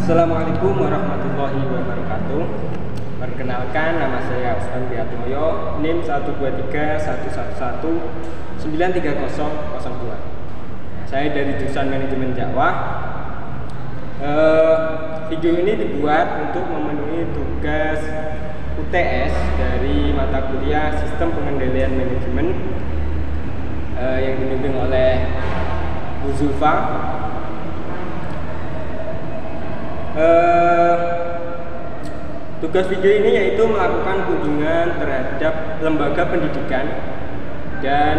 Assalamualaikum warahmatullahi wabarakatuh. Perkenalkan, nama saya Usman Biatmoyo, NIM 1231111930002. Saya dari jurusan Manajemen Dakwah. Video ini dibuat untuk memenuhi tugas UTS dari mata kuliah Sistem Pengendalian Manajemen yang dibimbing oleh Bu Zulfa. Tugas video ini yaitu melakukan kunjungan terhadap lembaga pendidikan dan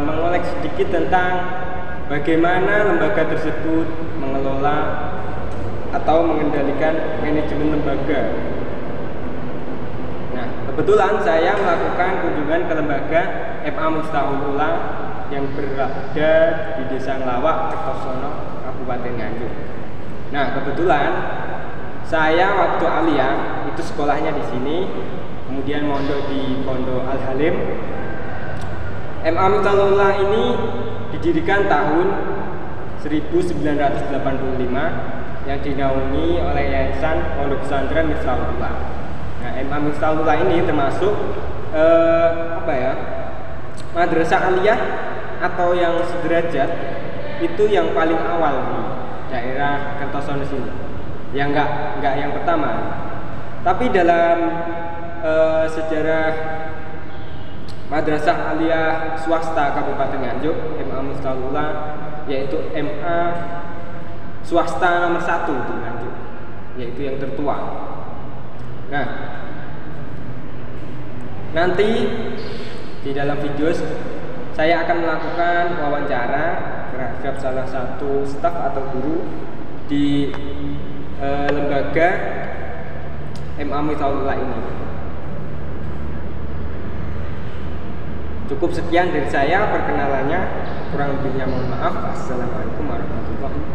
mengoleksi sedikit tentang bagaimana lembaga tersebut mengelola atau mengendalikan manajemen lembaga. Nah, kebetulan saya melakukan kunjungan ke lembaga MA Miftahul Ula yang berada di Desa Ngelawak, Kertosono, Kabupaten Nganjuk. Nah, kebetulan saya waktu aliyah itu sekolahnya di sini, kemudian mondok di Pondok Al Halim. MA Miftahul Ula ini didirikan tahun 1985 yang dinaungi oleh Yayasan Pondok Pesantren Miftahul Ula. Nah, MA Miftahul Ula ini termasuk madrasah aliyah atau yang sederajat itu yang paling awal di daerah Kertosono sini. Yang enggak yang pertama. Tapi dalam sejarah madrasah aliyah swasta Kabupaten Nganjuk, MA Miftahul Ula yaitu MA swasta nomor 1 di Nganjuk, yaitu yang tertua. Nah, nanti di dalam video saya akan melakukan wawancara terhadap salah satu staf atau guru di lembaga MA Miftahul Ula ini. Cukup sekian dari saya perkenalannya, kurang lebihnya mohon maaf. Assalamualaikum warahmatullahi wabarakatuh.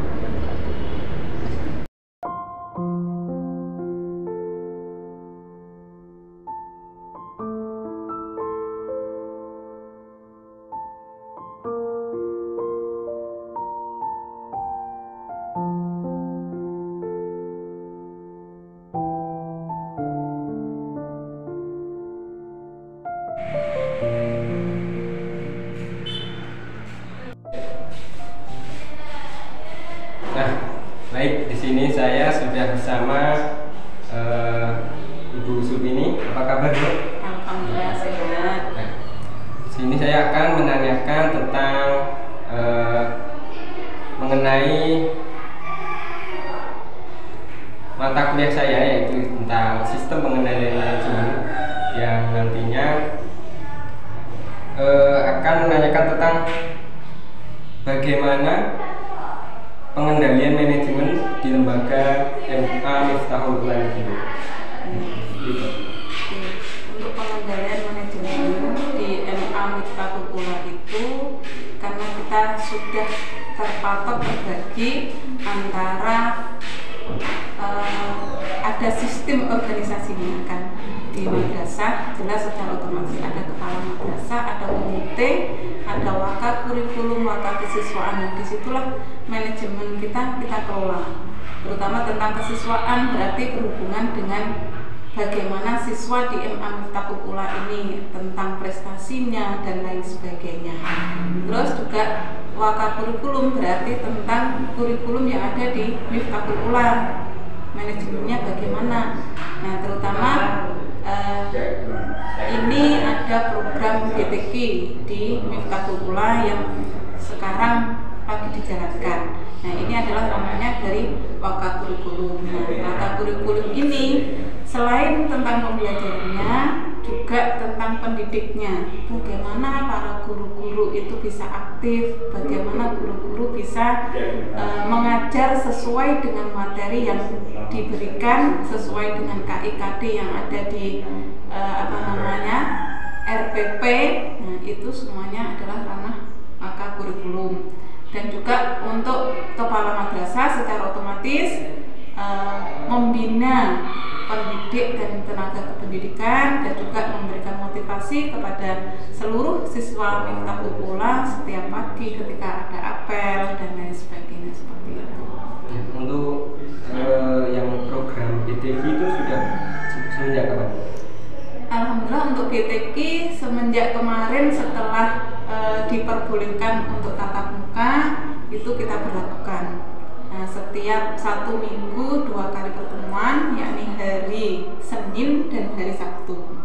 Baik, di sini saya sudah bersama Ibu Subini. Apa kabar, Bu? Alhamdulillah sehat. Nah, di sini saya akan menanyakan tentang mengenai mata kuliah saya, yaitu tentang sistem pengendalian manajemen, yang nantinya akan menanyakan tentang bagaimana pengendalian manajemen di lembaga MA Miftahul Ula ini. Untuk pengendalian manajemen di MA Miftahul Ula itu, karena kita sudah terpatok terbagi antara ada sistem organisasinya kan. Di madrasah jelas secara otomatis ada kepala madrasah, ada komite, ada wakil kurikulum, wakil kesiswaan. Nah, disitulah manajemen kita kelola, terutama tentang kesiswaan, berarti berhubungan dengan bagaimana siswa di MA Miftahul Ula ini, tentang prestasinya dan lain sebagainya. Terus juga wakil kurikulum berarti tentang kurikulum yang ada di Miftahul Ula, manajemennya bagaimana. Nah, terutama ini ada program GTK di Miftahul Ula yang sekarang lagi dijalankan. Nah, ini adalah namanya dari wakil kurikulum. Nah, wakil kurikulum ini selain tentang pembelajarannya, juga tentang pendidiknya. Bagaimana para guru-guru itu bisa aktif, bagaimana guru-guru bisa mengajar sesuai dengan materi yang diberikan, sesuai dengan KIKD yang ada di RPP. Nah, itu semuanya adalah ranah wakil kurikulum. Dan juga untuk kepala madrasah secara otomatis membina pendidik dan tenaga kependidikan, dan juga memberikan motivasi kepada seluruh siswa Miftahul Ula setiap pagi ketika ada apel dan lain sebagainya, seperti itu. Untuk kita berlakukan. Nah, setiap 1 minggu 2 kali pertemuan, yakni hari Senin dan hari Sabtu.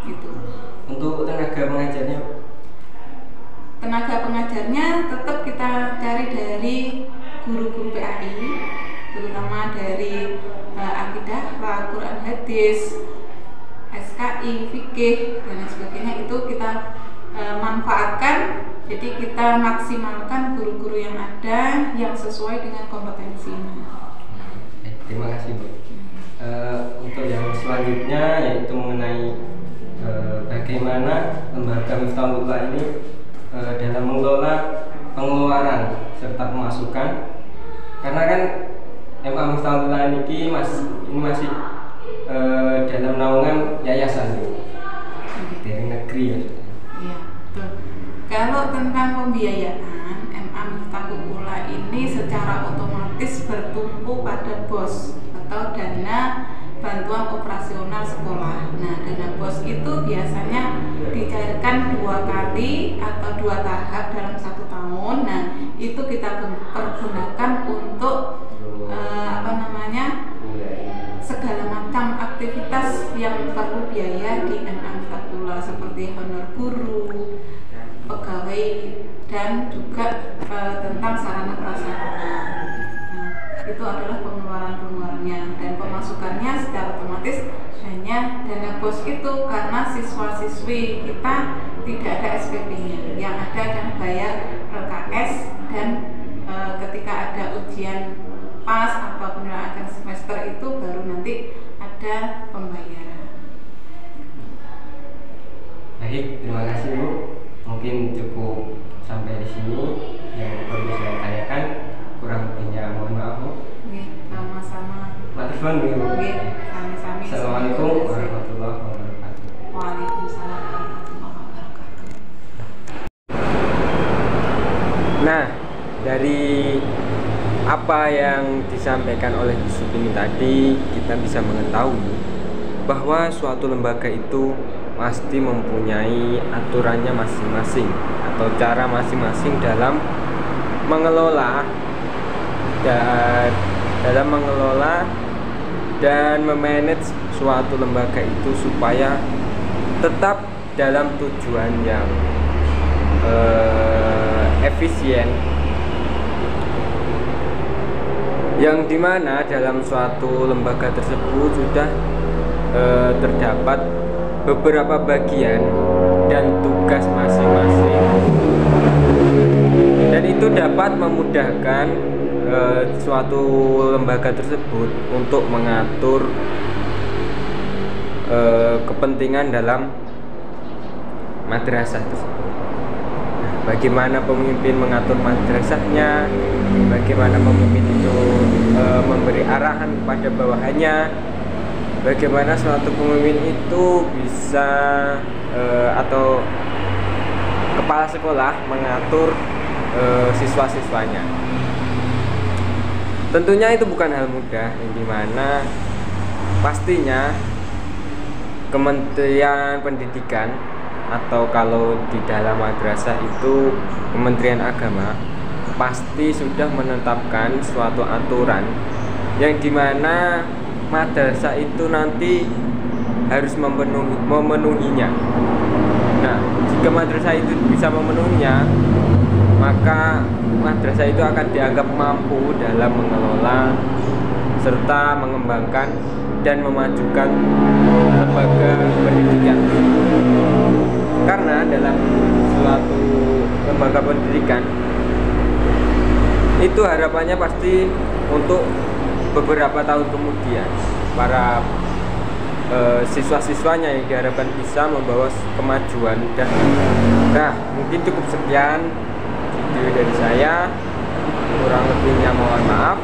Gitu. Untuk tenaga pengajarnya? Tenaga pengajarnya tetap kita cari dari guru-guru PAI, terutama dari akidah, Quran hadis, SKI, fikih dan lain sebagainya. Itu kita manfaatkan. Jadi kita maksimalkan guru-guru yang ada yang sesuai dengan kompetensinya. Terima kasih Bu. Untuk yang selanjutnya yaitu mengenai bagaimana lembaga Miftahul Ula ini dalam mengelola pengeluaran serta pemasukan. Karena kan MA Miftahul Ula ini masih dalam naungan yayasan dari negeri ya. Iya, betul. Kalau tentang pembiayaan, MA Miftahul Ula ini secara otomatis bertumpu pada BOS atau dana bantuan operasional sekolah. Nah, dana BOS itu biasanya dicairkan 2 kali atau 2 tahap dalam 1 tahun. Nah, itu kita pergunakan untuk segala macam aktivitas yang perlu biaya di MA Miftahul Ula, seperti honor guru, pegawai, dan juga tentang sarana prasarana. Nah, itu adalah pengeluarannya, dan pemasukannya secara otomatis hanya dana BOS itu, karena siswa-siswi kita tidak ada SPP-nya, yang ada adalah bayar LKS, dan ketika ada ujian pas atau penilaian akhir semester itu baru nanti ada pembayaran. Baik, terima kasih Bu. Mungkin cukup sampai di sini yang perlu saya tanyakan. Kurang lebihnya mohon maaf Bu. Oke, sama-sama. Matur suwun Bu. Oke, sami-sami. Assalamualaikum warahmatullahi wabarakatuh. Waalaikumsalam warahmatullahi wabarakatuh. Nah, dari apa yang disampaikan oleh Bu Supini tadi, kita bisa mengetahui bahwa suatu lembaga itu pasti mempunyai aturannya masing-masing atau cara masing-masing dalam mengelola dan memanage suatu lembaga itu supaya tetap dalam tujuan yang efisien, yang dimana dalam suatu lembaga tersebut sudah terdapat beberapa bagian dan tugas masing-masing, dan itu dapat memudahkan suatu lembaga tersebut untuk mengatur kepentingan dalam madrasah tersebut. Bagaimana pemimpin mengatur madrasahnya, bagaimana pemimpin itu memberi arahan kepada bawahannya, bagaimana suatu pemimpin itu bisa atau kepala sekolah mengatur siswa-siswanya. Tentunya itu bukan hal mudah, yang dimana pastinya Kementerian Pendidikan atau kalau di dalam madrasah itu Kementerian Agama pasti sudah menetapkan suatu aturan yang dimana madrasah itu nanti harus memenuhinya. Nah, jika madrasah itu bisa memenuhinya, maka madrasah itu akan dianggap mampu dalam mengelola serta mengembangkan dan memajukan lembaga pendidikan. Karena dalam suatu lembaga pendidikan itu harapannya pasti untuk beberapa tahun kemudian para siswa-siswanya yang diharapkan bisa membawa kemajuan. Dan nah, mungkin cukup sekian video dari saya, kurang lebihnya mohon maaf.